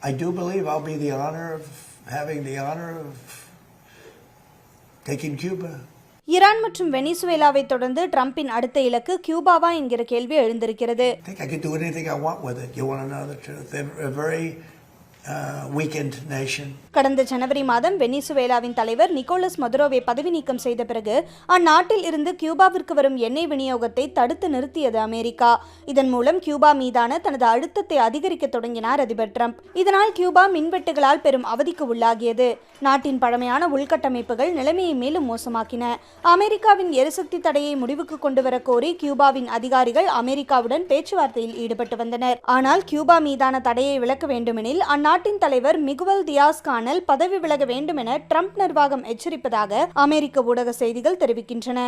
I do believe I'll be having the honor of taking Cuba. Iran மற்றும் வெனிசுவேலாவை தொடர்ந்து ட்ரம்பின் அடுத்த இலக்கு கியூபாவா என்கிற கேள்வி எழுந்திருக்கிறது. I think I can do anything I want with it. You want to know the truth? They're a very weakened nation. கடந்த ஜனவரி மாதம் வெனிசுவேலாவின் தலைவர் நிக்கோலஸ் மதுரோவை பதவி நீக்கம் செய்த பிறகு அந்நாட்டில் இருந்து கியூபாவிற்கு வரும் எண்ணெய் விநியோகத்தை தடுத்து நிறுத்தியது அமெரிக்கா. இதன் மூலம் கியூபா மீதான தனது அழுத்தத்தை அதிகரிக்க தொடங்கினார் அதிபர் ட்ரம்ப். இதனால் கியூபா மின்வெட்டுகளால் பெரும் அவதிக்கு உள்ளாகியது. நாட்டின் பழமையான உள்கட்டமைப்புகள் நிலைமையை மேலும் மோசமாக்கின. அமெரிக்காவின் எரிசக்தி தடையை முடிவுக்கு கொண்டுவர கோரி கியூபாவின் அதிகாரிகள் அமெரிக்காவுடன் பேச்சுவார்த்தையில் ஈடுபட்டு வந்தனர். ஆனால் கியூபா மீதான தடையை விலக்க வேண்டுமெனில் அந்நாட்டின் தலைவர் மிகுவல் தியாஸ் கானல் பதவி விலக வேண்டும் என ட்ரம்ப் நிர்வாகம் எச்சரிப்பதாக அமெரிக்க ஊடக செய்திகள் தெரிவிக்கின்றன.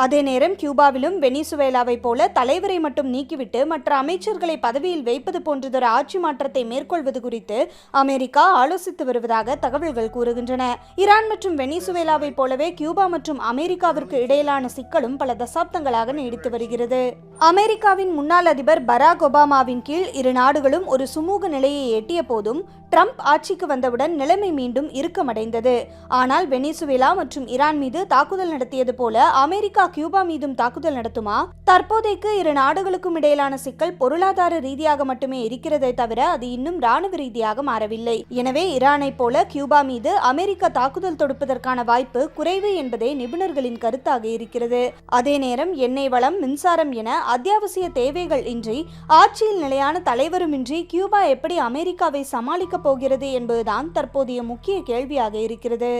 அதே நேரம் கியூபாவிலும் வெனிசுவேலாவை போல தலைவரை மட்டும் நீக்கிவிட்டு மற்ற அமைச்சர்களை பதவியில் வைப்பது போன்றதொரு ஆட்சி மாற்றத்தை மேற்கொள்வது குறித்து அமெரிக்கா ஆலோசித்து வருவதாக தகவல்கள் கூறுகின்றன. ஈரான் மற்றும் வெனிசுவேலாவை போலவே கியூபா மற்றும் அமெரிக்காவிற்கு இடையிலான சிக்கலும் பல தசாப்தங்களாக நீடித்து வருகிறது. அமெரிக்காவின் முன்னாள் அதிபர் பராக் ஒபாமாவின் கீழ் இரு நாடுகளும் ஒரு சுமூக நிலையை எட்டிய போதும் ட்ரம்ப் ஆட்சிக்கு வந்தவுடன் நிலைமை மீண்டும் இறுக்கமடைந்தது. ஆனால் வெனிசுவேலா மற்றும் ஈரான் மீது தாக்குதல் நடத்தியது போல அமெரிக்கா கியூபா மீதும் தாக்குதல் நடத்துமா? தற்போதைக்கு இரு நாடுகளுக்கும் இடையிலான சிக்கல் பொருளாதார ரீதியாக மட்டுமே இருக்கிறதை தவிர அது இன்னும் ராணுவ ரீதியாக மாறவில்லை. எனவே ஈரானை போல கியூபா மீது அமெரிக்கா தாக்குதல் தொடுப்பதற்கான வாய்ப்பு குறைவு என்பதே நிபுணர்களின் கருத்தாக இருக்கிறது. அதே நேரம் எண்ணெய் வளம், மின்சாரம் என அத்தியாவசிய தேவைகள் இன்றி ஆட்சியில் நிலையான தலைவருமின்றி கியூபா எப்படி அமெரிக்காவை சமாளிக்கப் போகிறது என்பதுதான் தற்போதைய முக்கிய கேள்வியாக இருக்கிறது.